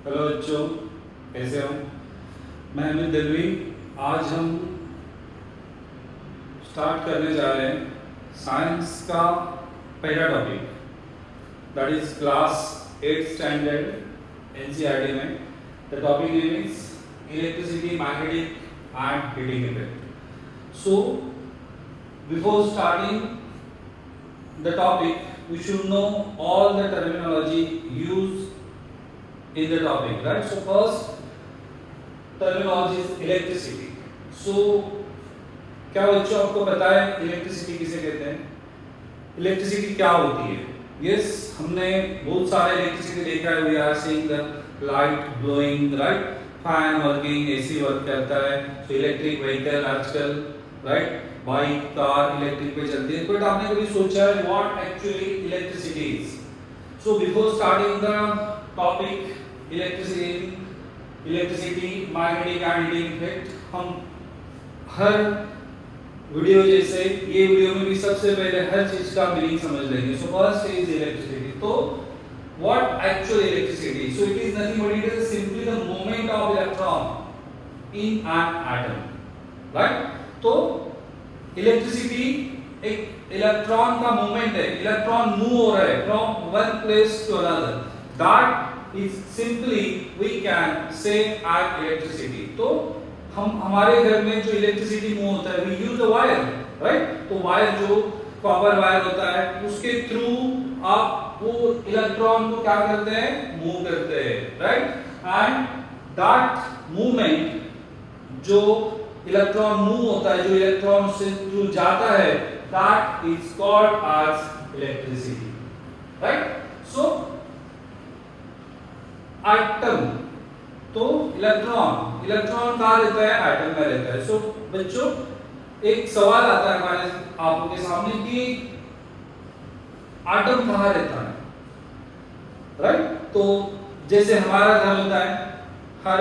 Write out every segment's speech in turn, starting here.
Hello बच्चों, कैसे हो? मैं अमित दलवी। आज हम स्टार्ट करने जा रहे हैं साइंस का पहला topic, that is class 8 standard NCERT में। The topic name is electricity, magnetic and heating effect. So before starting the topic, we should know all the terminology used in the topic, right? So first terminology is electricity. So क्या बच्चों आपको पता है electricity किसे कहते हैं? Electricity क्या होती है? Yes, हमने बहुत सारे इलेक्ट्रिसिटी देखा है। We are seeing the light blowing, right? Fan working, AC work करता है। So electric vehicle आजकल, right? बाइक, कार इलेक्ट्रिक पे चलती है। बट आपने कभी सोचा है what actually electricity is? So before starting the topic electricity magnetic and heating effect, हम हर वीडियो जैसे ये वीडियो में भी सबसे पहले हर चीज का मीनिंग समझ लेंगे। So first is electricity. तो what actual electricity? So it is nothing but it is simply the movement of electron in an atom, right? तो इलेक्ट्रिसिटी एक इलेक्ट्रॉन का मूवमेंट है। इलेक्ट्रॉन मूव हो रहा है from one place to another, that is simply we can say at electricity. तो हम हमारे घर में जो इलेक्ट्रिसिटी मूव होता है, we use the wire, right? तो वायर जो कॉपर वायर होता है, उसके थ्रू आप वो इलेक्ट्रॉन को क्या करते हैं? मूव करते हैं, राइट? एंड दैट मूवमेंट जो इलेक्ट्रॉन मूव होता है, जो इलेक्ट्रॉन से थ्रू जाता है, that is called as electricity, right? So atom, तो इलेक्ट्रॉन कहाँ रहता है? एटम में रहता है। सो बच्चों, एक सवाल आता है हमारे आपके सामने कि एटम कहाँ रहता है, राइट? तो जैसे हमारा घर होता है, हर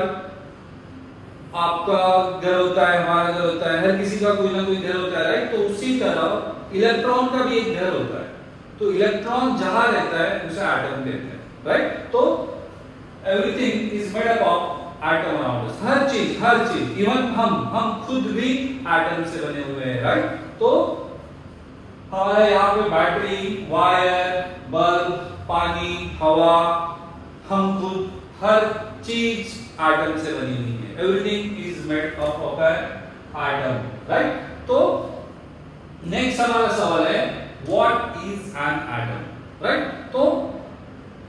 आपका घर होता है, हमारा घर होता है, हर किसी का कोई ना कोई घर होता है, राइट? तो उसी तरह इलेक्ट्रॉन का भी एक घर होता है। तो इलेक्ट्रॉन जहां रहता है उसे एटम कहते हैं, राइट? तो everything is made up of atom around us. हर चीज, इवन हम खुद भी एटम से बने हुए हैं, राइट? तो हमारे यहाँ पे बैटरी, वायर, बल्ब, पानी, हवा, हम खुद, हर चीज एटम से बनी हुई है। Everything is made up of N atom, right? तो नेक्स्ट हमारा सवाल है what is an atom, right? तो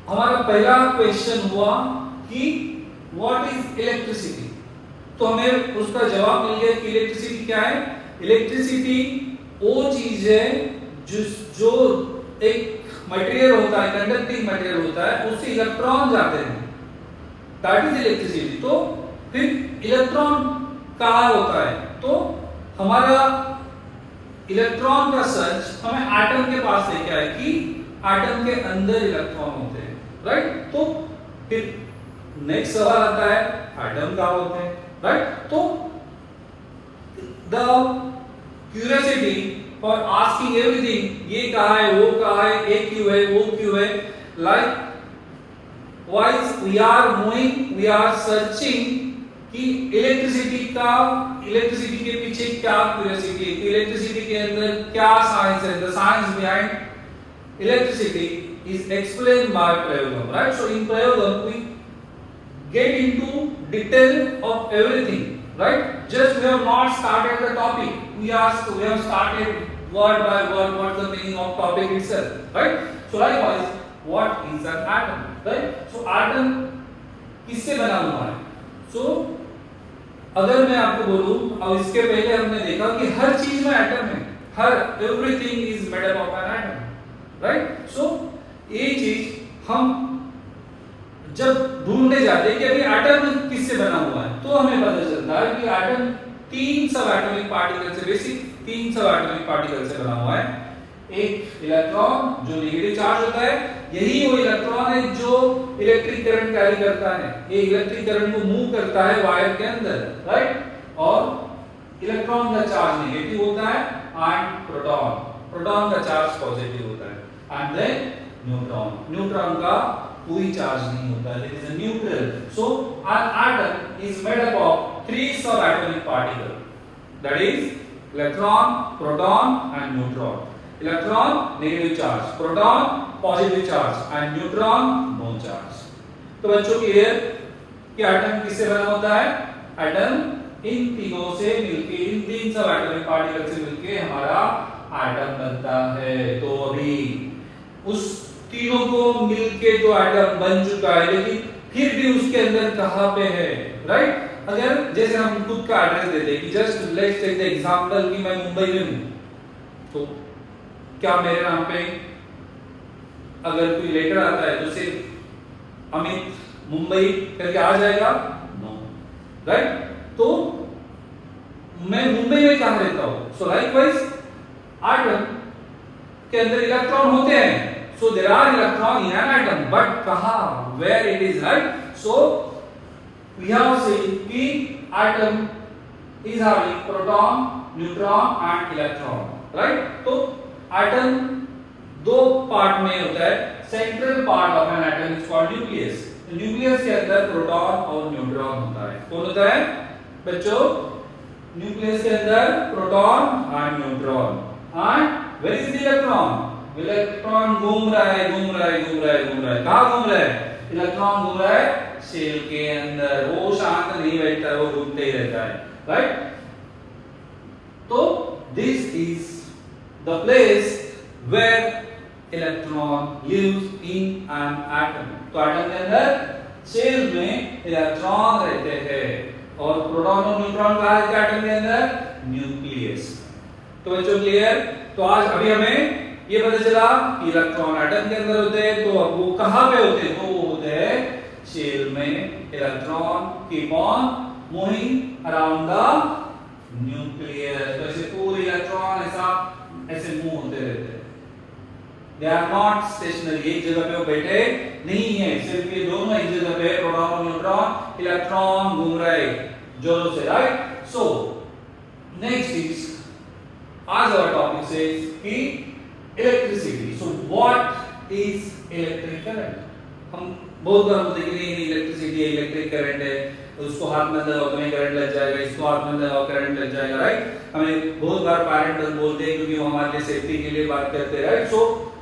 हमारा पहला क्वेश्चन हुआ कि व्हाट इज इलेक्ट्रिसिटी। तो हमें उसका जवाब मिल गया कि इलेक्ट्रिसिटी क्या है? इलेक्ट्रिसिटी वो चीज है जो एक मटेरियल होता है, कंडक्टिंग मटेरियल होता है, उससे इलेक्ट्रॉन जाते हैं, दैट इज इलेक्ट्रिसिटी। तो फिर इलेक्ट्रॉन कहाँ होता है? तो हमारा इलेक्ट्रॉन का सर्च हमें एटम के पास लेके आए कि एटम के अंदर इलेक्ट्रॉन होते हैं, राइट? तो फिर नेक्स्ट सवाल आता है एटम कहाँ होते हैं, राइट? तो the curiosity for asking everything, ये कहाँ है, वो कहाँ है, ये क्यों है, वो क्यों है, likewise we are moving, we are searching कि इलेक्ट्रिसिटी के पीछे क्या क्यूरियोसिटी है, कि इलेक्ट्रिसिटी के अंदर क्या साइंस है। The science behind electricity is explained by प्रयोगम, राइट? सो इन प्रयोगम we get into detail of everything, right? Just we have not started the topic, we have started word by word what the meaning of topic itself, right? So likewise what is an atom, right? So atom किससे बना हुआ है? So अगर मैं आपको बोलूं, अब इसके पहले हमने देखा कि हर चीज में एटम है, हर everything is made up of an atom, right? So ये चीज हम जब ढूंढने जाते हैं कि अभी एटम किससे बना हुआ है, तो हमें पता चलता है कि एटम 3 सब एटॉमिक पार्टिकल से, बेसिक 3 सब एटॉमिक पार्टिकल से बना हुआ है। एक इलेक्ट्रॉन जो नेगेटिव चार्ज होता है, यही वो इलेक्ट्रॉन है जो इलेक्ट्रिक करंट कैरी करता है, ये इलेक्ट्रिक करंट को मूव करता है वायर के अंदर, राइट? और इलेक्ट्रॉन का चार्ज नेगेटिव होता है एंड प्रोटॉन का चार्ज पॉजिटिव होता है, एंड देन न्यूट्रॉन का कोई चार्ज नहीं होता है, it is a neutral. So an atom is made up of 3 sub atomic particle, that is electron, proton and neutron. Electron negative charge, proton positive charge and neutron no charge. तो बच्चों clear कि atom किससे बना होता है? Atom in तीनों से मिलके, इन 3 सब एटॉमिक पार्टिकल से मिलके हमारा एटम बनता है। तो अभी उस तीनों को मिलके जो एटम बन चुका है, लेकिन फिर भी उसके अंदर कहां पे है, राइट? अगर जैसे हम खुद का एड्रेस देते हैं कि just let's take the example कि मैं मुंबई में हूं, तो क्या मेरे नाम पे अगर कोई लेटर आता है तो सिर्फ अमित मुंबई करके आ जाएगा? No, right? तो मैं मुंबई में कहां रहता हूं? सो लाइकवाइज एटम के अंदर इलेक्ट्रॉन होते हैं, so there are electron in an atom, but kaha, where it is, right? So we have seen कि atom is having proton, neutron and electron, right? तो atom दो पार्ट में होता है। Central part of N atom is called nucleus. Nucleus के अंदर proton और neutron होता है। कौन होता है बच्चों? न्यूक्लियस के अंदर proton and neutron. And where is the electron? Electron घूम रहा है, घूम रहा है, घूम रहा है, घूम रहा है। कहां घूम रहा है? इलेक्ट्रॉन घूम रहा है शेल के अंदर। वो शांत नहीं बैठता है, वो घूमते ही रहता है, राइट? तो this is the place where electron lives in an atom. तो एटम के अंदर शेल में इलेक्ट्रॉन रहते हैं और प्रोटॉन और न्यूट्रॉन कहां रहते हैं एटम के अंदर? न्यूक्लियस। तो बच्चों क्लियर? तो आज अभी हमें ये पता चला कि इलेक्ट्रॉन एटम के अंदर होते हैं, तो अब वो कहां पे होते हैं? तो वो होते हैं शेल में। Electron keep on moving around the nucleus. तो ऐसे पूरे इलेक्ट्रॉन ऐसे मूव होते रहते हैं। दे आर नॉट स्टेशनरी, एक जगह पे वो बैठे नहीं है। सिर्फ ये दोनों एक जगह पे, प्रोटॉन और न्यूट्रॉन, इलेक्ट्रॉन घूम रहे जोरों से, राइट? सो नेक्स्ट इज, आज our topic says कि electricity. So what is electric current? हम बहुत बार बोलते हैं कि नहीं इलेक्ट्रिसिटी है, इलेक्ट्रिक करंट है, उसको हाथ में लगाओ तो करंट लग जाएगा, इसको हाथ में लगाओ करंट लग जाएगा, राइट? हमें बहुत बार पेरेंट्स बोलते हैं क्योंकि वो हमारे लिए सेफ्टी के लिए बात करते हैं, right? So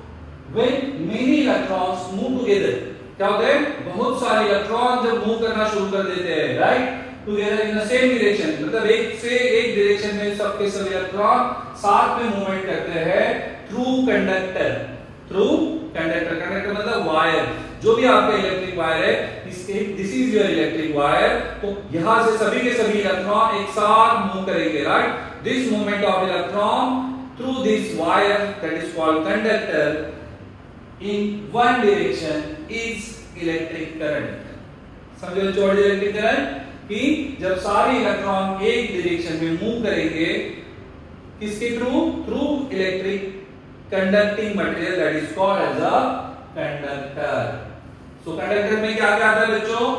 when many electrons move together, क्या होता है? बहुत सारे इलेक्ट्रॉन जब मूव करना शुरू कर देते हैं, right, together in the same direction, मतलब एक से एक डायरेक्शन में सबके सब इलेक्ट्रॉन साथ में मूवमेंट करते हैं through conductor. Through conductor, conductor मतलब वायर। जो भी आपका इलेक्ट्रिक वायर है, this is your electric wire. तो यहां से सभी के सभी इलेक्ट्रॉन एक साथ मूव करेंगे, right? This movement of electron through this wire, that is called conductor, in one direction is electric current। समझो चौड़ी इलेक्ट्रिक करंट कि जब सारे इलेक्ट्रॉन एक डायरेक्शन में मूव करेंगे, किसके थ्रू? Through electric conducting material, that is called as a conductor. So conductor में क्या क्या आता है बच्चों?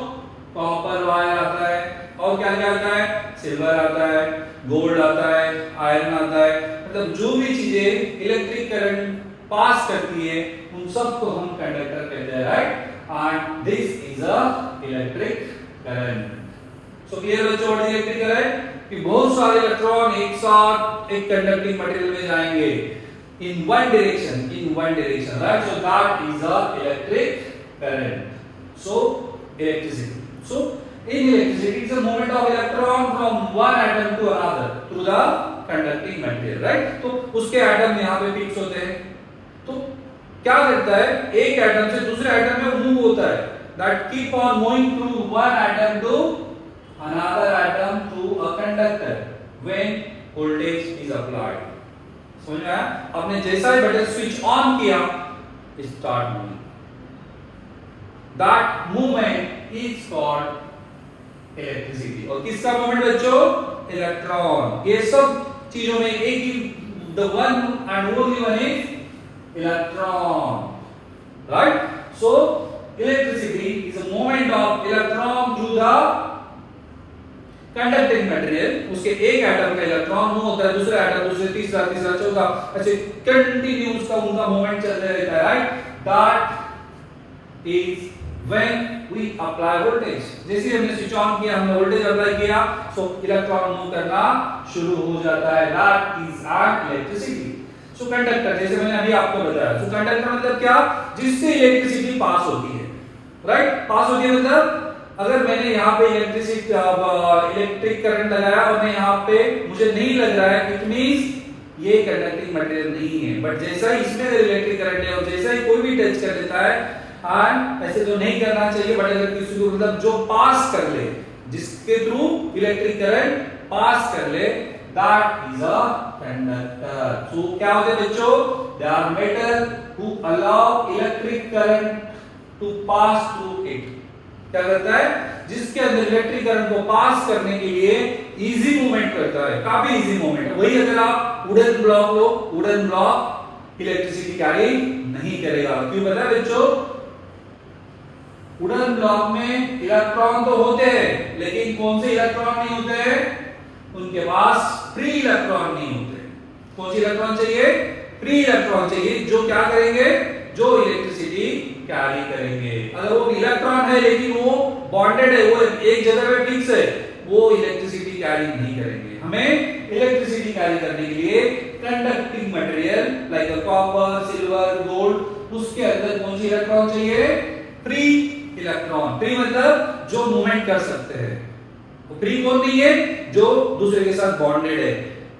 कॉपर वायर आता है, और क्या क्या आता है? सिल्वर आता है, गोल्ड आता है, आयरन आता है। मतलब जो भी चीजें इलेक्ट्रिक करंट पास करती है उन सब को हम कंडक्टर कहते हैं, right? And this is a electric current. So clear बच्चों व्हाट इज इलेक्ट्रिक करंट? कि बहुत सारे इलेक्ट्रॉन एक साथ एक कंडक्टिंग मटेरियल में जाएंगे in one direction, right? So that is a electric current. So electricity, so in electricity it's a movement of electron from one atom to another through the conducting material, right? तो उसके atom यहाँ पे fix होते हैं। तो क्या करता है? एक एटम से दूसरे एटम में मूव होता है, that keep on moving through one atom to another atom through a conductor when voltage is applied। समझ में आया? आपने जैसा ही बटन स्विच ऑन किया, start moving. that movement is called electricity. और किसका मूवमेंट बच्चों? इलेक्ट्रॉन। ये सब चीजों में एक ही, the one and only one is electron, right? So electricity is a movement of electron through the conducting material. उसके एक एटम का इलेक्ट्रॉन मूव होता है, दूसरा एटम, दूसरे, तीसरा, चौथा, ऐसे कंटिन्यूस का उनका मूवमेंट चलता रहता है, right? That is when we apply voltage. जैसे ही हमने स्विच ऑन किया, हमने वोल्टेज अप्लाई किया, so इलेक्ट्रॉन मूव करना शुरू हो जाता है. That is an electricity. So conductor, जैसे मैंने अभी आपको बताया, so कंडक्टर मतलब क्या? जिससे इलेक्ट्रिसिटी पास होती है, राइट? पास होती है मतलब अगर मैंने यहाँ पे इलेक्ट्रिक करंट लगाया और मैं यहाँ पे मुझे नहीं लग रहा है, इट मींस ये कंडक्टिंग मटेरियल नहीं है. बट जैसा ही इसमें इलेक्ट्रिक करंट है और जैसा ही कोई भी टच कर लेता है, एंड ऐसे तो नहीं करना चाहिए, बट अगर किसी को मतलब जो पास कर ले, जिसके थ्रू इलेक्ट्रिक करंट पास कर ले, that is a conductor. So क्या होते हैं बच्चों? They are metal who allow electric current to pass through it. क्या करता है? जिसके अंदर इलेक्ट्रिक करंट को पास करने के लिए इजी मूवमेंट करता है, काफी इजी मूवमेंट. वही अगर आप वुडन ब्लॉक लो, वुडन ब्लॉक इलेक्ट्रिसिटी कैरी नहीं करेगा. क्यों पता है बच्चों? वुडन ब्लॉक में इलेक्ट्रॉन तो होते हैं, लेकिन कौन से इलेक्ट्रॉन नहीं होते हैं? उनके पास फ्री इलेक्ट्रॉन नहीं होते. कौन से इलेक्ट्रॉन चाहिए? फ्री इलेक्ट्रॉन चाहिए, जो क्या करेंगे? जो इलेक्ट्रिसिटी कैरी करेंगे. अगर वो इलेक्ट्रॉन है लेकिन वो बॉन्डेड है, वो एक जगह पे फिक्स है, वो इलेक्ट्रिसिटी कैरी नहीं करेंगे. हमें इलेक्ट्रिसिटी कैरी करने के लिए conducting material like copper, silver, gold, उसके अंदर कौन सी इलेक्ट्रॉन चाहिए? Free electron. फ्री मतलब जो मूवमेंट कर सकते हैं. तो फ्री कौन नहीं है? जो दूसरे के साथ बॉन्डेड है,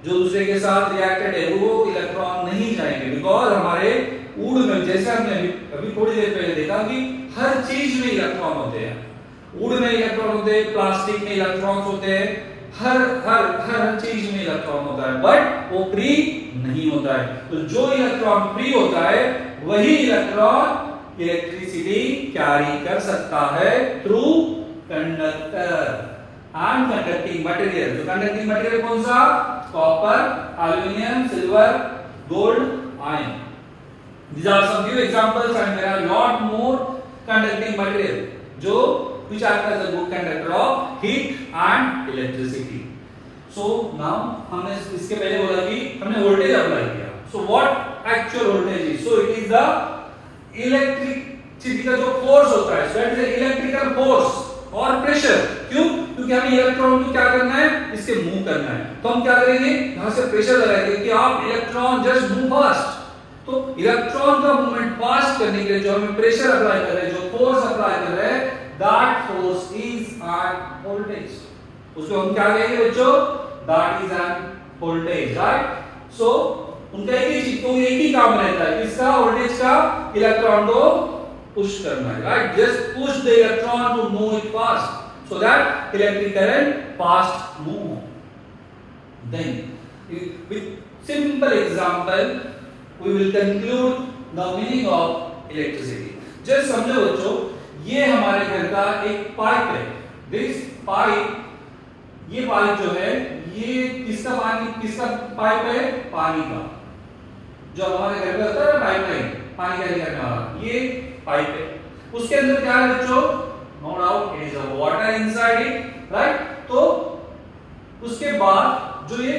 जो दूसरे के साथ रिएक्टेड है, वो इलेक्ट्रॉन नहीं जाएंगे. बिकॉज हमारे वुड में, जैसे हमने अभी थोड़ी देर पहले देखा कि हर चीज में इलेक्ट्रॉन होते हैं. वुड में इलेक्ट्रॉन होते हैं, प्लास्टिक में इलेक्ट्रॉन्स होते हैं, हर हर हर चीज में इलेक्ट्रॉन होता है, बट वो फ्री नहीं होता है. तो जो इलेक्ट्रॉन फ्री होता है, वही इलेक्ट्रॉन इलेक्ट्रिसिटी कैरी कर सकता है through conductor and conducting material. तो कंडक्टिंग मटेरियल कौन सा? Copper, aluminium, silver, gold, iron. These are some few examples and there are lot more conducting material जो which act as a good conductor of heat and electricity. So now हमने इसके पहले बोला कि हमने voltage apply किया. So what actual voltage is? So it is the electricity का जो force होता है, so that is the electrical force और pressure. क्यों? क्योंकि हमें इलेक्ट्रॉन को क्या करना है? इससे मूव करना है. तो हम क्या करेंगे? यहाँ से प्रेशर लगाएंगे कि आप इलेक्ट्रॉन जस्ट मूव फास्ट. तो इलेक्ट्रॉन का मूवमेंट फास्ट करने के लिए जो हमें प्रेशर अप्लाई कर रहे हैं, जो फोर्स अप्लाई कर रहे हैं, that force is an voltage. उसको हम क्या कहेंगे बच्चों? That is an voltage, right? So उनका एक ही काम रहता है, किसका? वोल्टेज का. इलेक्ट्रॉन को पुश करना है, right? Just push the electron to move it fast so that electric current fast move. Then with simple example we will conclude the meaning of electricity. just समझो बच्चों, ये हमारे घर का एक पाइप है. this pipe, ये पाइप जो है, ये किसका पाइप है? पानी का. जो हमारे घर में होता है पाइपलाइन, पानी कैरी करने वाला, ये पाइप है. उसके अंदर क्या है बच्चों? No doubt it is a water inside it, right? तो उसके बाद जो ये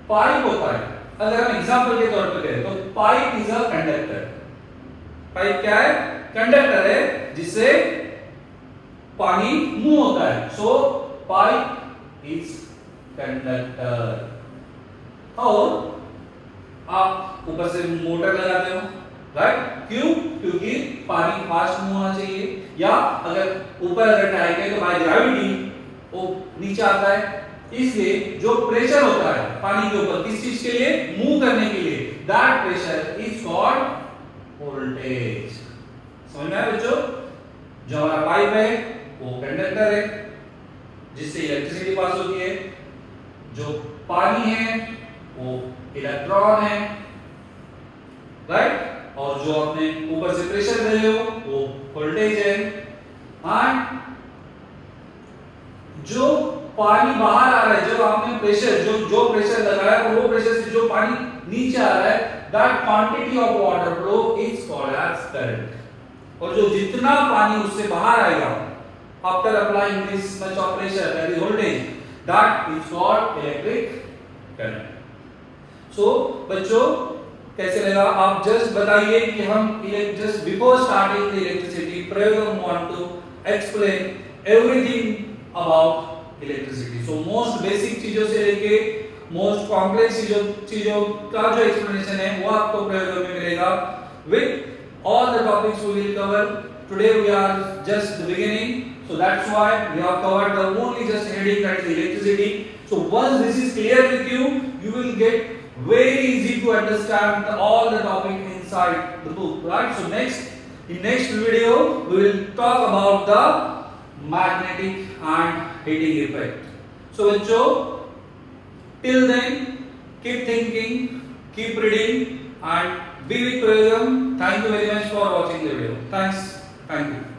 पाइप होता है, अगर हम एग्जांपल के तौर पर करें तो pipe is a conductor. Pipe क्या है? कंडक्टर है, जिससे पानी मूव होता है. सो पाइप इज कंडक्टर. और आप ऊपर से मोटर लगाते हो, राइट? क्यों? क्योंकि पानी फास्ट मूव होना चाहिए, या अगर ऊपर अगर टाइप है तो बाय ग्रेविटी वो नीचे आता है. इसलिए जो प्रेशर होता है पानी के ऊपर, किस चीज के लिए? मूव करने के लिए, that pressure is called voltage. समझ में आया बच्चों? जो हमारा पाइप है वो कंडक्टर है, जिससे इलेक्ट्रिसिटी पास होती है. जो पानी है वो इलेक्ट्रॉन है, राइट? और जो आपने ऊपर से प्रेशर दे रहे हो वो वोल्टेज है. एंड जो पानी बाहर आ रहा है, जो आपने प्रेशर जो प्रेशर लगाया, वो प्रेशर से जो पानी नीचे आ रहा है, that quantity of water flow is called as current. और जो जितना पानी उससे बाहर आएगा after applying this much of pressure, that is voltage, that is called electric current. So बच्चों, कैसे लगा आप जस्ट बताइए कि हम just before starting the electricity प्रयोगम want to explain everything about electricity. So most basic चीजों से लेके मोस्ट कॉम्प्लेक्स चीजों का जो एक्सप्लेनेशन है वो आपको प्रयोगम में मिलेगा। With all the topics we will cover, today we are just the beginning, so that's why we have covered the only just heading, that is electricity. So once this is clear with you, you will get very easy to understand all the topic inside the book, right? So in next video we will talk about the magnetic and heating effect. So bachcho, till then keep thinking, keep reading and be with Prayogam. Thank you very much for watching the video. Thank you.